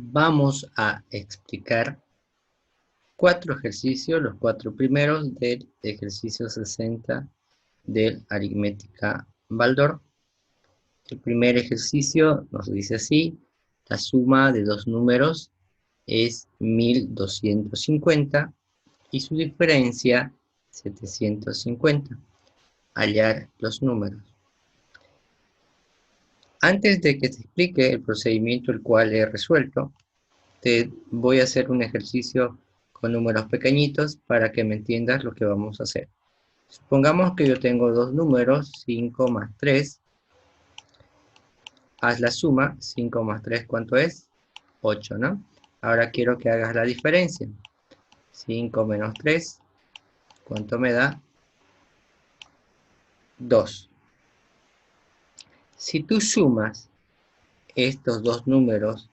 Vamos a explicar 4 ejercicios, los 4 primeros del ejercicio 60 del aritmética Baldor. El primer ejercicio nos dice así: la suma de dos números es 1250 y su diferencia 750. Hallar los números. Antes de que te explique el procedimiento el cual he resuelto, te voy a hacer un ejercicio con números pequeñitos para que me entiendas lo que vamos a hacer. Supongamos que yo tengo dos números, 5 más 3. Haz la suma, 5 más 3, ¿cuánto es? 8, ¿no? Ahora quiero que hagas la diferencia. 5 menos 3, ¿cuánto me da? 2. Si tú sumas estos dos números,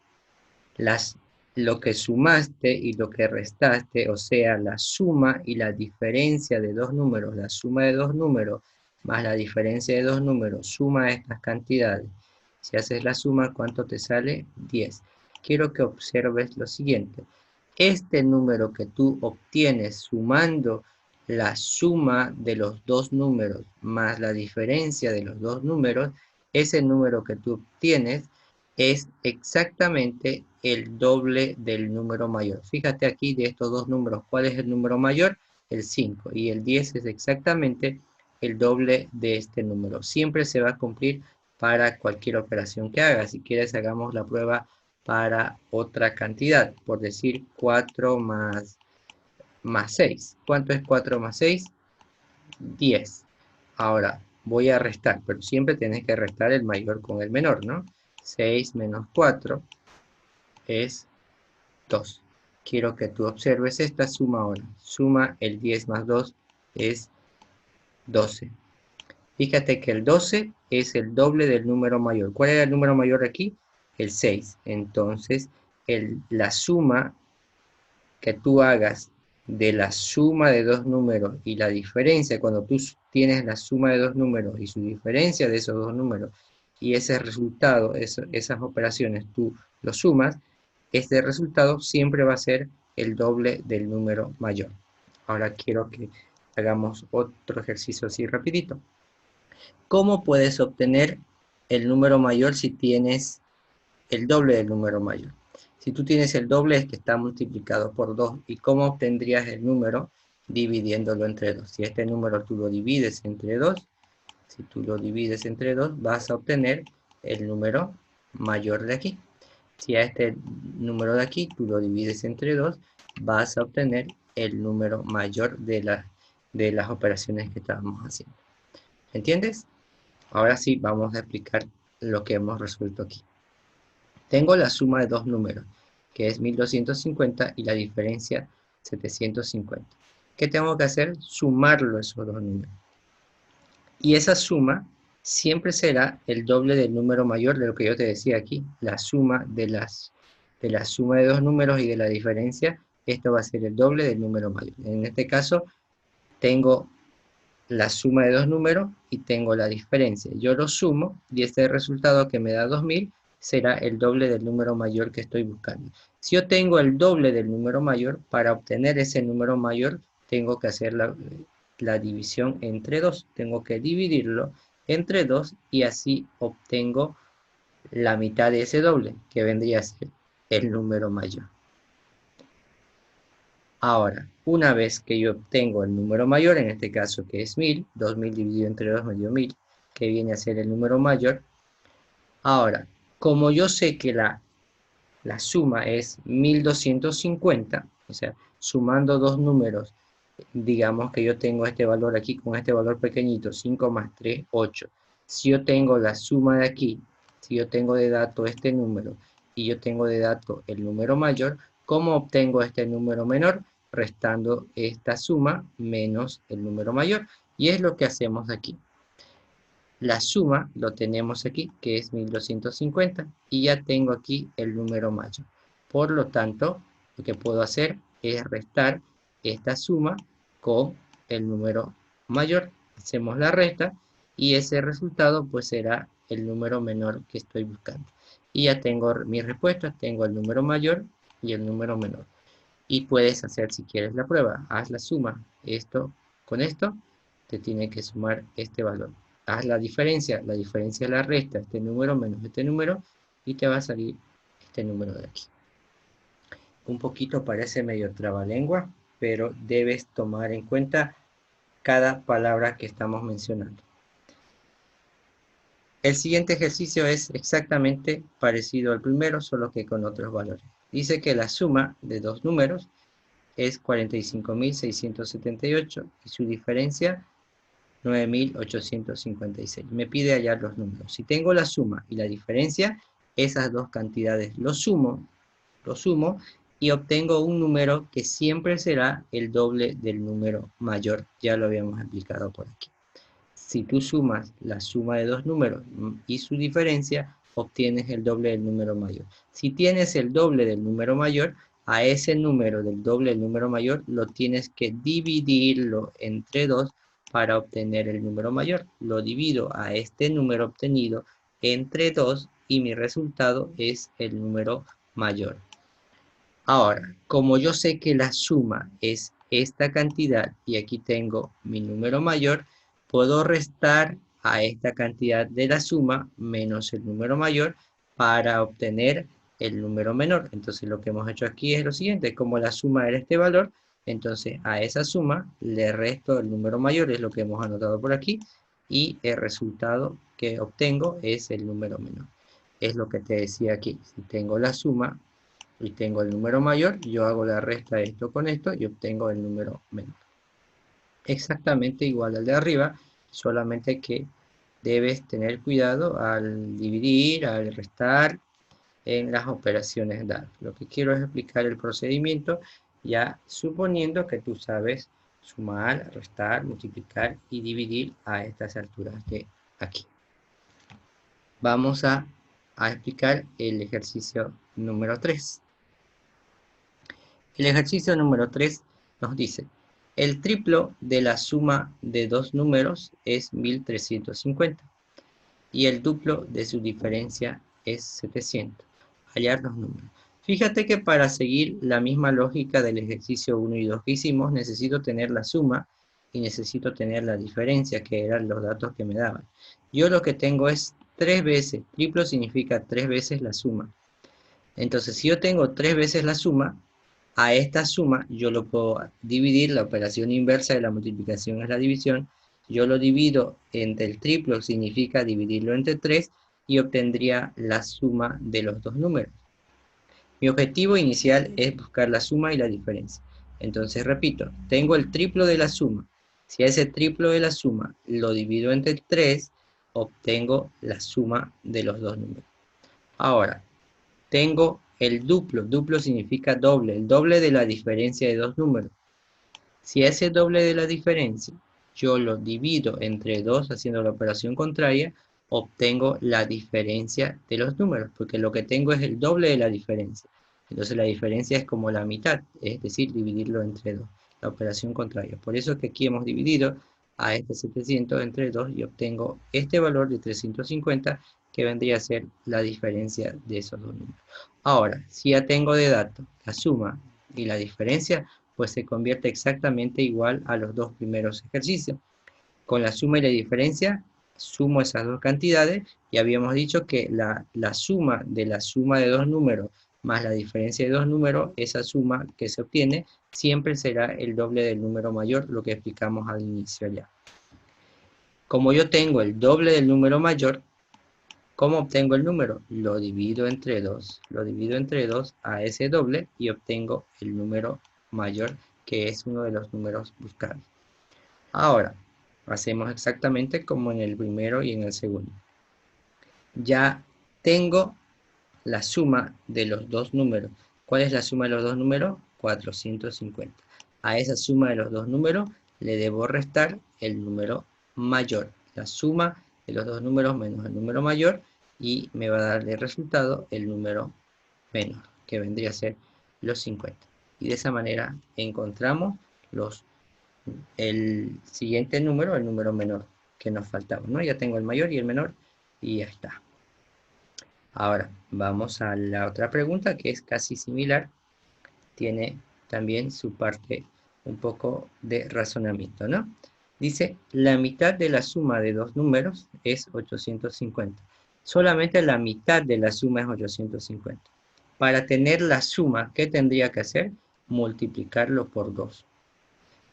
lo que sumaste y lo que restaste, o sea, la suma y la diferencia de dos números, la suma de dos números más la diferencia de dos números, suma estas cantidades. Si haces la suma, ¿cuánto te sale? 10. Quiero que observes lo siguiente. Este número que tú obtienes sumando la suma de los dos números más la diferencia de los dos números, ese número que tú obtienes es exactamente el doble del número mayor. Fíjate aquí de estos dos números, ¿cuál es el número mayor? El 5. Y el 10 es exactamente el doble de este número. Siempre se va a cumplir para cualquier operación que hagas. Si quieres, hagamos la prueba para otra cantidad. Por decir 4 más 6. ¿Cuánto es 4 más 6? 10. Ahora, voy a restar, pero siempre tienes que restar el mayor con el menor, ¿no? 6 menos 4 es 2. Quiero que tú observes esta suma ahora. Suma el 10 más 2 es 12. Fíjate que el 12 es el doble del número mayor. ¿Cuál era el número mayor aquí? El 6. Entonces, la suma que tú hagas de la suma de dos números y la diferencia, cuando tú tienes la suma de dos números y su diferencia de esos dos números, y ese resultado, esas operaciones, tú lo sumas, este resultado siempre va a ser el doble del número mayor. Ahora quiero que hagamos otro ejercicio así rapidito. ¿Cómo puedes obtener el número mayor si tienes el doble del número mayor? Si tú tienes el doble es que está multiplicado por 2. ¿Y cómo obtendrías el número? Dividiéndolo entre 2. Si este número tú lo divides entre 2, si tú lo divides entre 2, vas a obtener el número mayor de aquí. Si a este número de aquí tú lo divides entre 2, vas a obtener el número mayor de las operaciones que estábamos haciendo. ¿Entiendes? Ahora sí, vamos a explicar lo que hemos resuelto aquí. Tengo la suma de dos números, que es 1250 y la diferencia 750. ¿Qué tengo que hacer? Sumarlo esos dos números. Y esa suma siempre será el doble del número mayor de lo que yo te decía aquí. La suma de la suma de dos números y de la diferencia, esto va a ser el doble del número mayor. En este caso, tengo la suma de dos números y tengo la diferencia. Yo lo sumo y este resultado que me da 2000 será el doble del número mayor que estoy buscando. Si yo tengo el doble del número mayor, para obtener ese número mayor tengo que hacer la división entre 2. Tengo que dividirlo entre 2 y así obtengo la mitad de ese doble, que vendría a ser el número mayor. Ahora, una vez que yo obtengo el número mayor, en este caso que es 1000, 2000 dividido entre 2 me dio 1000, que viene a ser el número mayor. Ahora, como yo sé que la suma es 1250, o sea, sumando dos números, digamos que yo tengo este valor aquí con este valor pequeñito, 5 más 3, 8. Si yo tengo la suma de aquí, si yo tengo de dato este número y yo tengo de dato el número mayor, ¿cómo obtengo este número menor? Restando esta suma menos el número mayor. Y es lo que hacemos aquí. La suma lo tenemos aquí, que es 1250, y ya tengo aquí el número mayor. Por lo tanto, lo que puedo hacer es restar esta suma con el número mayor. Hacemos la resta y ese resultado pues será el número menor que estoy buscando. Y ya tengo mis respuestas, tengo el número mayor y el número menor. Y puedes hacer, si quieres, la prueba. Haz la suma. Esto con esto te tiene que sumar este valor. Haz la diferencia la resta, este número menos este número, y te va a salir este número de aquí. Un poquito parece medio trabalengua, pero debes tomar en cuenta cada palabra que estamos mencionando. El siguiente ejercicio es exactamente parecido al primero, solo que con otros valores. Dice que la suma de dos números es 45.678 y su diferencia 9.856. Me pide hallar los números. Si tengo la suma y la diferencia, esas dos cantidades lo sumo y obtengo un número que siempre será el doble del número mayor. Ya lo habíamos explicado por aquí. Si tú sumas la suma de dos números y su diferencia, obtienes el doble del número mayor. Si tienes el doble del número mayor, a ese número del doble del número mayor lo tienes que dividirlo entre 2 para obtener el número mayor. Lo divido a este número obtenido entre 2 y mi resultado es el número mayor. Ahora, como yo sé que la suma es esta cantidad y aquí tengo mi número mayor, puedo restar a esta cantidad de la suma menos el número mayor para obtener el número menor. Entonces lo que hemos hecho aquí es lo siguiente, como la suma era este valor, entonces a esa suma le resto el número mayor, es lo que hemos anotado por aquí, y el resultado que obtengo es el número menor. Es lo que te decía aquí, si tengo la suma y tengo el número mayor, yo hago la resta de esto con esto y obtengo el número menor. Exactamente igual al de arriba, solamente que debes tener cuidado al dividir, al restar en las operaciones dadas. Lo que quiero es explicar el procedimiento ya suponiendo que tú sabes sumar, restar, multiplicar y dividir a estas alturas de aquí. Vamos a explicar el ejercicio número 3. El ejercicio número 3 nos dice, el triplo de la suma de dos números es 1350 y el duplo de su diferencia es 700. Hallar los números. Fíjate que para seguir la misma lógica del ejercicio 1 y 2 que hicimos, necesito tener la suma y necesito tener la diferencia, que eran los datos que me daban. Yo lo que tengo es 3 veces, triplo significa 3 veces la suma. Entonces, si yo tengo 3 veces la suma, a esta suma yo lo puedo dividir, la operación inversa de la multiplicación es la división, yo lo divido entre el triplo, significa dividirlo entre 3, y obtendría la suma de los dos números. Mi objetivo inicial es buscar la suma y la diferencia. Entonces, repito, tengo el triplo de la suma. Si a ese triplo de la suma lo divido entre 3, obtengo la suma de los dos números. Ahora, tengo el duplo significa doble, el doble de la diferencia de dos números. Si ese doble de la diferencia yo lo divido entre 2 haciendo la operación contraria, obtengo la diferencia de los números, porque lo que tengo es el doble de la diferencia. Entonces la diferencia es como la mitad, es decir, dividirlo entre 2, la operación contraria. Por eso es que aquí hemos dividido a este 700 entre 2 y obtengo este valor de 350, que vendría a ser la diferencia de esos dos números. Ahora, si ya tengo de dato la suma y la diferencia, pues se convierte exactamente igual a los dos primeros ejercicios. Con la suma y la diferencia, sumo esas dos cantidades y habíamos dicho que la suma de dos números más la diferencia de dos números, esa suma que se obtiene siempre será el doble del número mayor, lo que explicamos al inicio ya. Como yo tengo el doble del número mayor, ¿cómo obtengo el número? Lo divido entre 2. Lo divido entre 2 a ese doble y obtengo el número mayor, que es uno de los números buscados. Ahora, hacemos exactamente como en el primero y en el segundo. Ya tengo la suma de los dos números. ¿Cuál es la suma de los dos números? 450. A esa suma de los dos números le debo restar el número mayor. La suma de los dos números menos el número mayor y me va a dar de resultado el número menor, que vendría a ser los 50. Y de esa manera encontramos el siguiente número, el número menor que nos faltaba, ¿no? Ya tengo el mayor y el menor y ya está. Ahora, vamos a la otra pregunta que es casi similar. Tiene también su parte un poco de razonamiento, ¿no? Dice, la mitad de la suma de dos números es 850. Solamente la mitad de la suma es 850. Para tener la suma, ¿qué tendría que hacer? Multiplicarlo por 2.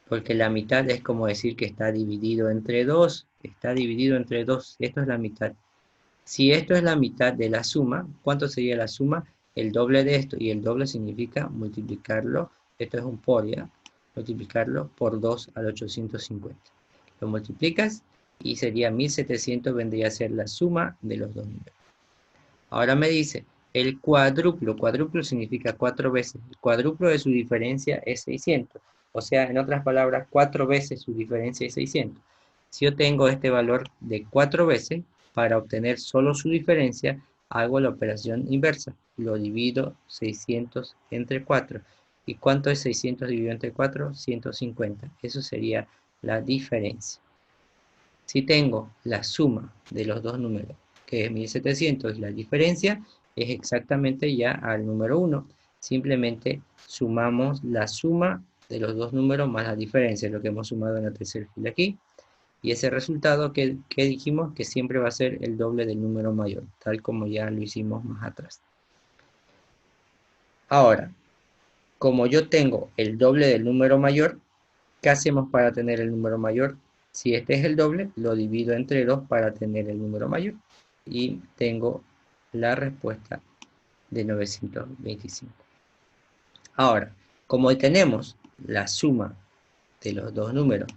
Porque la mitad es como decir que está dividido entre 2. Está dividido entre 2. Esto es la mitad. Si esto es la mitad de la suma, ¿cuánto sería la suma? El doble de esto, y el doble significa multiplicarlo, esto es un por, ¿ya? Multiplicarlo por 2 al 850. Lo multiplicas y sería 1700, vendría a ser la suma de los dos números. Ahora me dice, el cuádruplo, cuádruplo significa 4 veces, el cuádruplo de su diferencia es 600. O sea, en otras palabras, 4 veces su diferencia es 600. Si yo tengo este valor de 4 veces, para obtener solo su diferencia, hago la operación inversa. Lo divido 600 entre 4. ¿Y cuánto es 600 dividido entre 4? 150. Eso sería la diferencia. Si tengo la suma de los dos números, que es 1700, y la diferencia es exactamente ya al número 1. Simplemente sumamos la suma de los dos números más la diferencia, lo que hemos sumado en la tercera fila aquí. Y ese resultado que dijimos que siempre va a ser el doble del número mayor, tal como ya lo hicimos más atrás. Ahora, como yo tengo el doble del número mayor, ¿qué hacemos para tener el número mayor? Si este es el doble, lo divido entre 2 para tener el número mayor. Y tengo la respuesta de 925. Ahora, como tenemos la suma de los dos números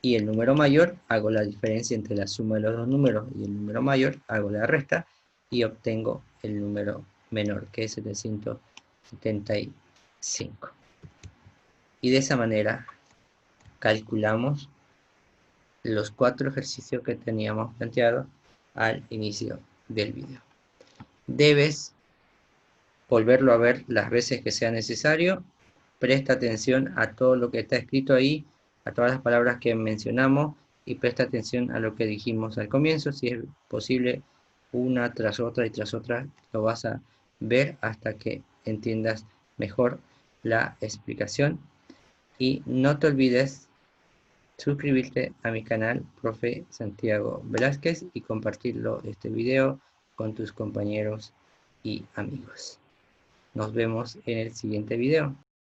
y el número mayor, hago la diferencia entre la suma de los dos números y el número mayor, hago la resta y obtengo el número menor, que es 775. Y de esa manera calculamos los 4 ejercicios que teníamos planteados al inicio del video. Debes volverlo a ver las veces que sea necesario. Presta atención a todo lo que está escrito ahí, a todas las palabras que mencionamos, y presta atención a lo que dijimos al comienzo. Si es posible, una tras otra y tras otra lo vas a ver hasta que entiendas mejor la explicación. Y no te olvides suscribirte a mi canal, Profe Santiago Velázquez, y compartirlo este video con tus compañeros y amigos. Nos vemos en el siguiente video.